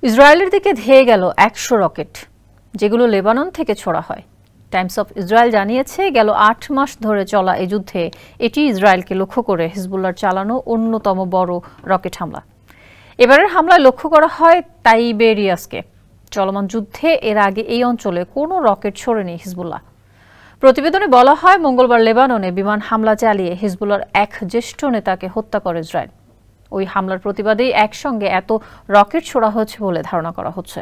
ইসরায়েলের দিকে ধেয়ে গেল ১০০ রকেট, যেগুলো লেবানন থেকে ছোড়া হয়। টাইমস অফ ইসরায়েল জানিয়েছে, গেল ৮ মাস ধরে চলা এই যুদ্ধে এটি ইসরায়েলকে লক্ষ্য করে হিজবুল্লাহর চালানো অন্যতম বড় রকেট হামলা। এবারের হামলায় লক্ষ্য করা হয় তাইবেরিয়াসকে। চলমান যুদ্ধে এর আগে এই অঞ্চলে কোনো রকেট ছোড়েনি হিজবুল্লাহ। প্রতিবেদনে বলা হয়, মঙ্গলবার লেবাননে বিমান হামলা চালিয়ে হিজবুল্লাহর এক জ্যেষ্ঠ নেতাকে হত্যা করে ইসরায়েল। ওই হামলার প্রতিবাদেই একসঙ্গে এত রকেট ছোড়া হয়েছে বলে ধারণা করা হচ্ছে।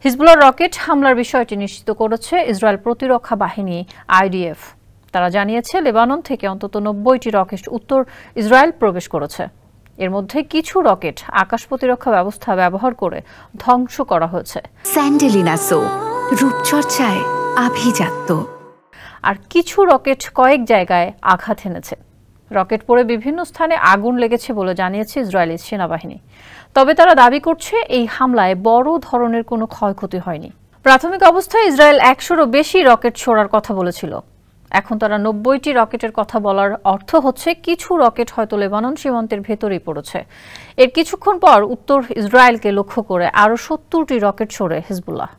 হিজবুল্লাহর রকেট হামলার বিষয়টি নিশ্চিত করেছে ইসরায়েল প্রতিরক্ষা বাহিনী IDF। তারা জানিয়েছে, লেবানন থেকে অন্তত ৯০টি রকেট উত্তর ইসরায়েল প্রবেশ করেছে। এর মধ্যে কিছু রকেট আকাশ প্রতিরক্ষা ব্যবস্থা ব্যবহার করে ধ্বংস করা হয়েছে। স্যান্ডেলিনা সো, রূপচর্চায় আভিজাত্য। আর কিছু রকেট কয়েক জায়গায় আঘাত এনেছে। রকেট পড়ে বিভিন্ন স্থানে আগুন লেগেছে বলে জানিয়েছে ইসরায়েলি সেনাবাহিনী। তবে তারা দাবি করছে, এই হামলায় বড় ধরনের কোনো ক্ষয়ক্ষতি হয়নি। প্রাথমিক অবস্থায় ইসরায়েল ১০০রও বেশি রকেট ছোড়ার কথা বলেছিল। এখন তারা ৯০টি রকেটের কথা বলার অর্থ হচ্ছে, কিছু রকেট হয়তো লেবানন সীমান্তের ভেতরেই পড়েছে। এর কিছুক্ষণ পর উত্তর ইসরায়েলকে লক্ষ্য করে আরও ৭০টি রকেট ছোড়ে হিজবুল্লাহ।